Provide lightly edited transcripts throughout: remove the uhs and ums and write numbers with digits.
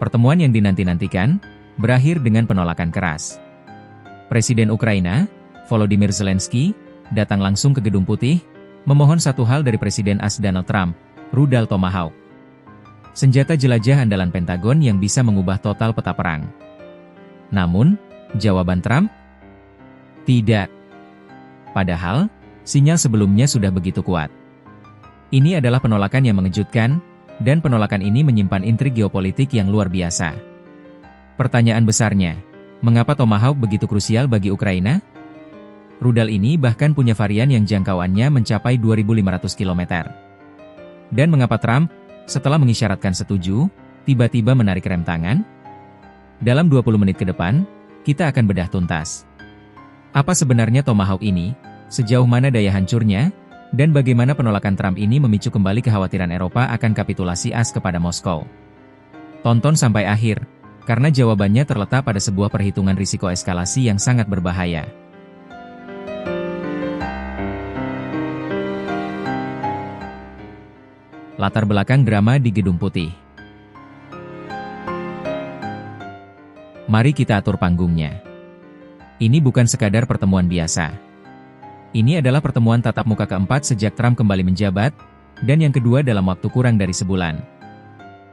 Pertemuan yang dinanti-nantikan berakhir dengan penolakan keras. Presiden Ukraina, Volodymyr Zelensky, datang langsung ke Gedung Putih, memohon satu hal dari Presiden AS Donald Trump, rudal Tomahawk. Senjata jelajah andalan Pentagon yang bisa mengubah total peta perang. Namun, jawaban Trump? Tidak. Padahal, sinyal sebelumnya sudah begitu kuat. Ini adalah penolakan yang mengejutkan, dan penolakan ini menyimpan intrik geopolitik yang luar biasa. Pertanyaan besarnya, mengapa Tomahawk begitu krusial bagi Ukraina? Rudal ini bahkan punya varian yang jangkauannya mencapai 2.500 km. Dan mengapa Trump, setelah mengisyaratkan setuju, tiba-tiba menarik rem tangan? Dalam 20 menit ke depan, kita akan bedah tuntas. Apa sebenarnya Tomahawk ini, sejauh mana daya hancurnya, dan bagaimana penolakan Trump ini memicu kembali kekhawatiran Eropa akan kapitulasi AS kepada Moskow. Tonton sampai akhir, karena jawabannya terletak pada sebuah perhitungan risiko eskalasi yang sangat berbahaya. Latar belakang drama di Gedung Putih. Mari kita atur panggungnya. Ini bukan sekadar pertemuan biasa. Ini adalah pertemuan tatap muka keempat sejak Trump kembali menjabat, dan yang kedua dalam waktu kurang dari sebulan.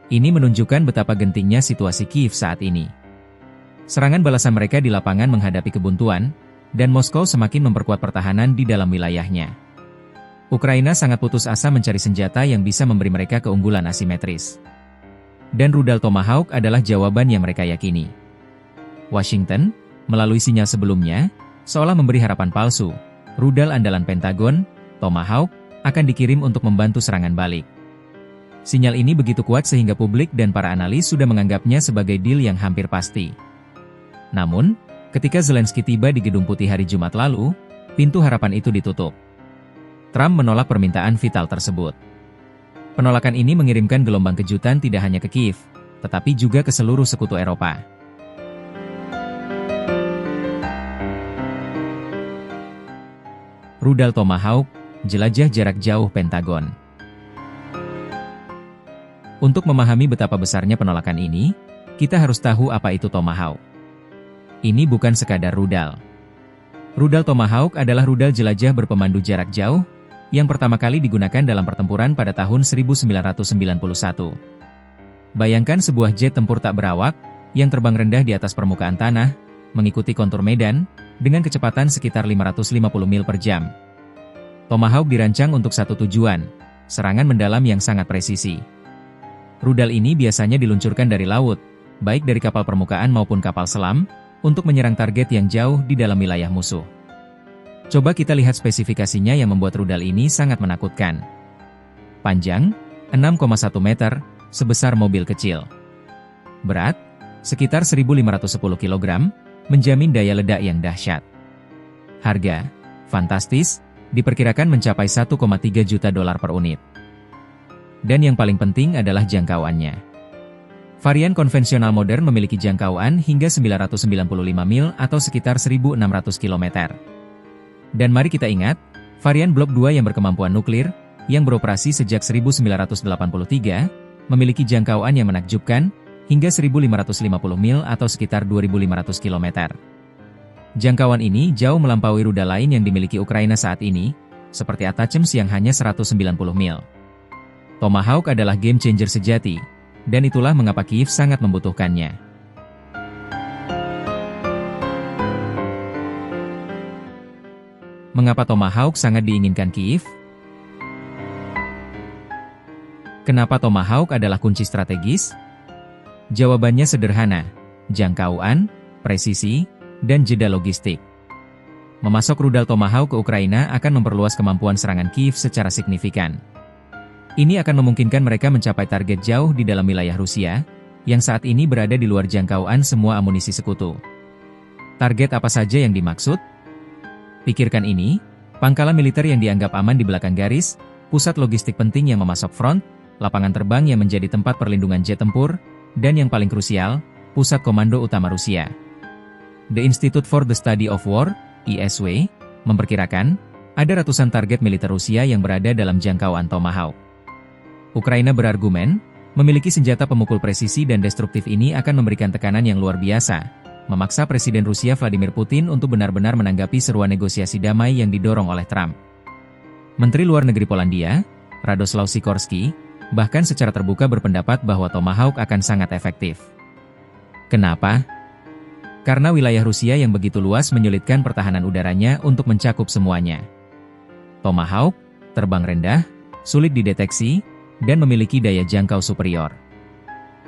Ini menunjukkan betapa gentingnya situasi Kiev saat ini. Serangan balasan mereka di lapangan menghadapi kebuntuan, dan Moskow semakin memperkuat pertahanan di dalam wilayahnya. Ukraina sangat putus asa mencari senjata yang bisa memberi mereka keunggulan asimetris. Dan rudal Tomahawk adalah jawaban yang mereka yakini. Washington, melalui sinyal sebelumnya, seolah memberi harapan palsu. Rudal andalan Pentagon, Tomahawk, akan dikirim untuk membantu serangan balik. Sinyal ini begitu kuat sehingga publik dan para analis sudah menganggapnya sebagai deal yang hampir pasti. Namun, ketika Zelensky tiba di Gedung Putih hari Jumat lalu, pintu harapan itu ditutup. Trump menolak permintaan vital tersebut. Penolakan ini mengirimkan gelombang kejutan tidak hanya ke Kiev, tetapi juga ke seluruh sekutu Eropa. Rudal Tomahawk, jelajah jarak jauh Pentagon. Untuk memahami betapa besarnya penolakan ini, kita harus tahu apa itu Tomahawk. Ini bukan sekadar rudal. Rudal Tomahawk adalah rudal jelajah berpemandu jarak jauh, yang pertama kali digunakan dalam pertempuran pada tahun 1991. Bayangkan sebuah jet tempur tak berawak, yang terbang rendah di atas permukaan tanah, mengikuti kontur medan, dengan kecepatan sekitar 550 mil per jam. Tomahawk dirancang untuk satu tujuan, serangan mendalam yang sangat presisi. Rudal ini biasanya diluncurkan dari laut, baik dari kapal permukaan maupun kapal selam, untuk menyerang target yang jauh di dalam wilayah musuh. Coba kita lihat spesifikasinya yang membuat rudal ini sangat menakutkan. Panjang, 6,1 meter, sebesar mobil kecil. Berat, sekitar 1.510 kg, menjamin daya ledak yang dahsyat. Harga, fantastis, diperkirakan mencapai 1,3 juta dolar per unit. Dan yang paling penting adalah jangkauannya. Varian konvensional modern memiliki jangkauan hingga 995 mil atau sekitar 1.600 km. Dan mari kita ingat, varian Blok 2 yang berkemampuan nuklir, yang beroperasi sejak 1983, memiliki jangkauan yang menakjubkan, hingga 1.550 mil atau sekitar 2.500 km. Jangkauan ini jauh melampaui rudal lain yang dimiliki Ukraina saat ini, seperti ATACMS yang hanya 190 mil. Tomahawk adalah game changer sejati, dan itulah mengapa Kiev sangat membutuhkannya. Mengapa Tomahawk sangat diinginkan Kiev? Kenapa Tomahawk adalah kunci strategis? Jawabannya sederhana, jangkauan, presisi, dan jeda logistik. Memasok rudal Tomahawk ke Ukraina akan memperluas kemampuan serangan Kiev secara signifikan. Ini akan memungkinkan mereka mencapai target jauh di dalam wilayah Rusia, yang saat ini berada di luar jangkauan semua amunisi sekutu. Target apa saja yang dimaksud? Pikirkan ini, pangkalan militer yang dianggap aman di belakang garis, pusat logistik penting yang memasok front, lapangan terbang yang menjadi tempat perlindungan jet tempur, dan yang paling krusial, pusat komando utama Rusia. The Institute for the Study of War, ISW, memperkirakan, ada ratusan target militer Rusia yang berada dalam jangkauan Tomahawk. Ukraina berargumen, Memiliki senjata pemukul presisi dan destruktif ini akan memberikan tekanan yang luar biasa, memaksa Presiden Rusia Vladimir Putin untuk benar-benar menanggapi seruan negosiasi damai yang didorong oleh Trump. Menteri Luar Negeri Polandia, Radoslaw Sikorski, bahkan secara terbuka berpendapat bahwa Tomahawk akan sangat efektif. Kenapa? Karena wilayah Rusia yang begitu luas menyulitkan pertahanan udaranya untuk mencakup semuanya. Tomahawk terbang rendah, sulit dideteksi, dan memiliki daya jangkau superior.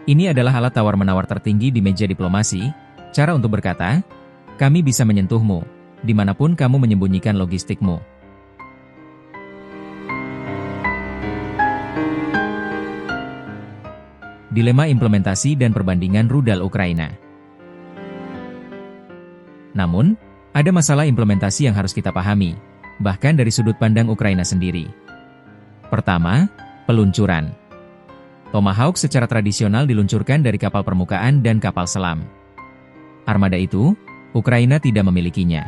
Ini adalah alat tawar-menawar tertinggi di meja diplomasi, cara untuk berkata, kami bisa menyentuhmu, dimanapun kamu menyembunyikan logistikmu. Dilema implementasi dan perbandingan rudal Ukraina. Namun, ada masalah implementasi yang harus kita pahami, bahkan dari sudut pandang Ukraina sendiri. Pertama, peluncuran. Tomahawk secara tradisional diluncurkan dari kapal permukaan dan kapal selam. Armada itu, Ukraina tidak memilikinya.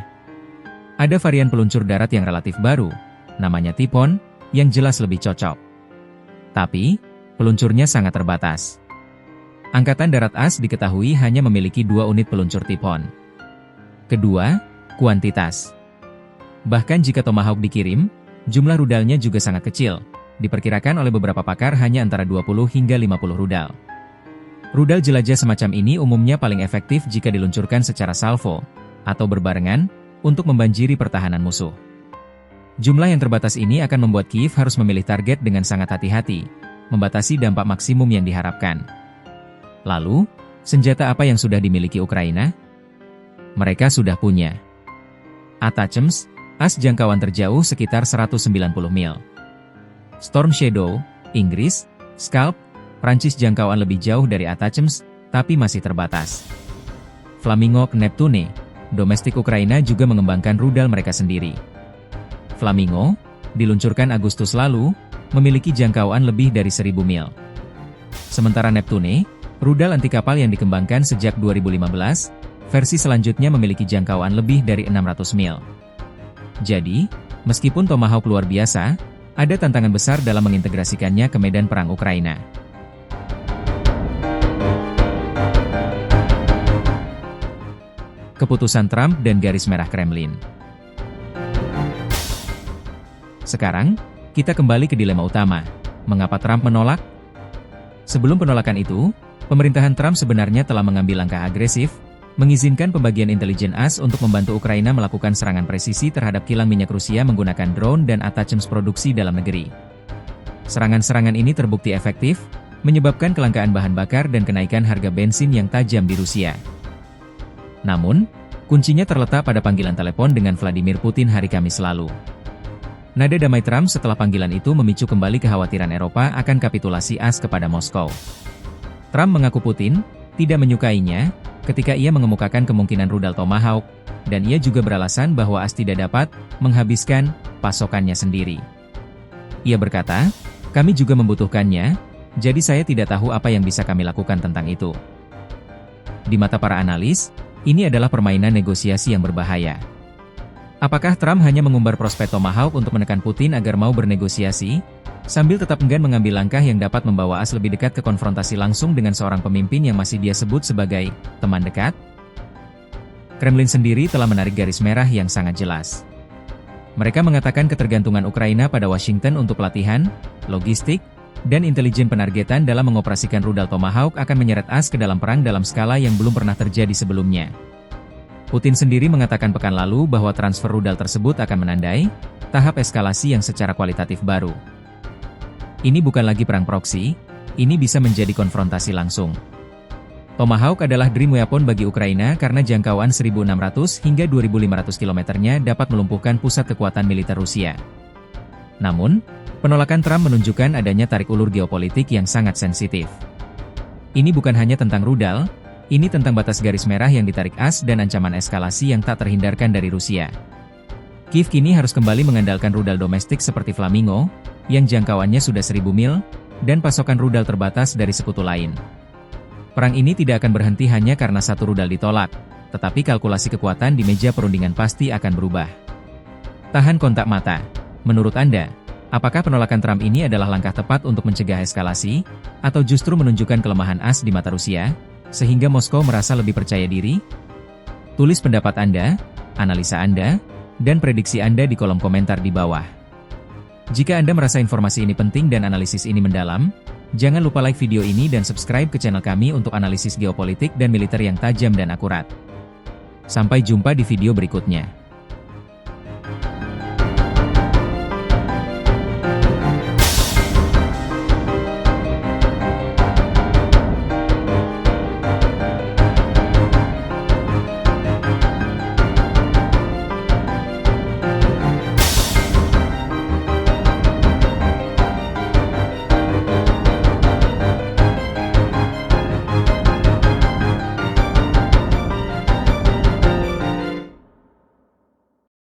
Ada varian peluncur darat yang relatif baru, namanya Typhoon, yang jelas lebih cocok. Tapi, peluncurnya sangat terbatas. Angkatan Darat AS diketahui hanya memiliki 2 unit peluncur Typhoon. Kedua, kuantitas. Bahkan jika Tomahawk dikirim, jumlah rudalnya juga sangat kecil. Diperkirakan oleh beberapa pakar hanya antara 20 hingga 50 rudal. Rudal jelajah semacam ini umumnya paling efektif jika diluncurkan secara salvo, atau berbarengan, untuk membanjiri pertahanan musuh. Jumlah yang terbatas ini akan membuat Kiev harus memilih target dengan sangat hati-hati, membatasi dampak maksimum yang diharapkan. Lalu, senjata apa yang sudah dimiliki Ukraina? Mereka sudah punya ATACMS, AS jangkauan terjauh sekitar 190 mil. Storm Shadow, Inggris, Scalp, Prancis jangkauan lebih jauh dari ATACMS, tapi masih terbatas. Flamingo Neptune, domestik Ukraina juga mengembangkan rudal mereka sendiri. Flamingo, diluncurkan Agustus lalu, memiliki jangkauan lebih dari 1000 mil. Sementara Neptune, rudal anti kapal yang dikembangkan sejak 2015, versi selanjutnya memiliki jangkauan lebih dari 600 mil. Jadi, meskipun Tomahawk luar biasa, ada tantangan besar dalam mengintegrasikannya ke medan perang Ukraina. Keputusan Trump dan garis merah Kremlin. Sekarang, kita kembali ke dilema utama. Mengapa Trump menolak? Sebelum penolakan itu, pemerintahan Trump sebenarnya telah mengambil langkah agresif, mengizinkan pembagian intelijen AS untuk membantu Ukraina melakukan serangan presisi terhadap kilang minyak Rusia menggunakan drone dan ATACMS produksi dalam negeri. Serangan-serangan ini terbukti efektif, menyebabkan kelangkaan bahan bakar dan kenaikan harga bensin yang tajam di Rusia. Namun, kuncinya terletak pada panggilan telepon dengan Vladimir Putin hari Kamis lalu. Nada damai Trump setelah panggilan itu memicu kembali kekhawatiran Eropa akan kapitulasi AS kepada Moskow. Trump mengaku Putin tidak menyukainya ketika ia mengemukakan kemungkinan rudal Tomahawk, dan ia juga beralasan bahwa AS tidak dapat menghabiskan pasokannya sendiri. Ia berkata, kami juga membutuhkannya, jadi saya tidak tahu apa yang bisa kami lakukan tentang itu. Di mata para analis, ini adalah permainan negosiasi yang berbahaya. Apakah Trump hanya mengumbar prospek Tomahawk untuk menekan Putin agar mau bernegosiasi, sambil tetap enggan mengambil langkah yang dapat membawa AS lebih dekat ke konfrontasi langsung dengan seorang pemimpin yang masih dia sebut sebagai teman dekat? Kremlin sendiri telah menarik garis merah yang sangat jelas. Mereka mengatakan ketergantungan Ukraina pada Washington untuk pelatihan, logistik, dan intelijen penargetan dalam mengoperasikan rudal Tomahawk akan menyeret AS ke dalam perang dalam skala yang belum pernah terjadi sebelumnya. Putin sendiri mengatakan pekan lalu bahwa transfer rudal tersebut akan menandai tahap eskalasi yang secara kualitatif baru. Ini bukan lagi perang proksi, ini bisa menjadi konfrontasi langsung. Tomahawk adalah dream weapon bagi Ukraina karena jangkauan 1.600 hingga 2.500 km-nya dapat melumpuhkan pusat kekuatan militer Rusia. Namun, penolakan Trump menunjukkan adanya tarik ulur geopolitik yang sangat sensitif. Ini bukan hanya tentang rudal, ini tentang batas garis merah yang ditarik AS dan ancaman eskalasi yang tak terhindarkan dari Rusia. Kiev kini harus kembali mengandalkan rudal domestik seperti Flamingo, yang jangkauannya sudah 1000 mil, dan pasokan rudal terbatas dari sekutu lain. Perang ini tidak akan berhenti hanya karena satu rudal ditolak, tetapi kalkulasi kekuatan di meja perundingan pasti akan berubah. Tahan kontak mata. Menurut Anda, Apakah penolakan Trump ini adalah langkah tepat untuk mencegah eskalasi, atau justru menunjukkan kelemahan AS di mata Rusia, sehingga Moskow merasa lebih percaya diri? Tulis pendapat Anda, analisa Anda, dan prediksi Anda di kolom komentar di bawah. Jika Anda merasa informasi ini penting dan analisis ini mendalam, jangan lupa like video ini dan subscribe ke channel kami untuk analisis geopolitik dan militer yang tajam dan akurat. Sampai jumpa di video berikutnya.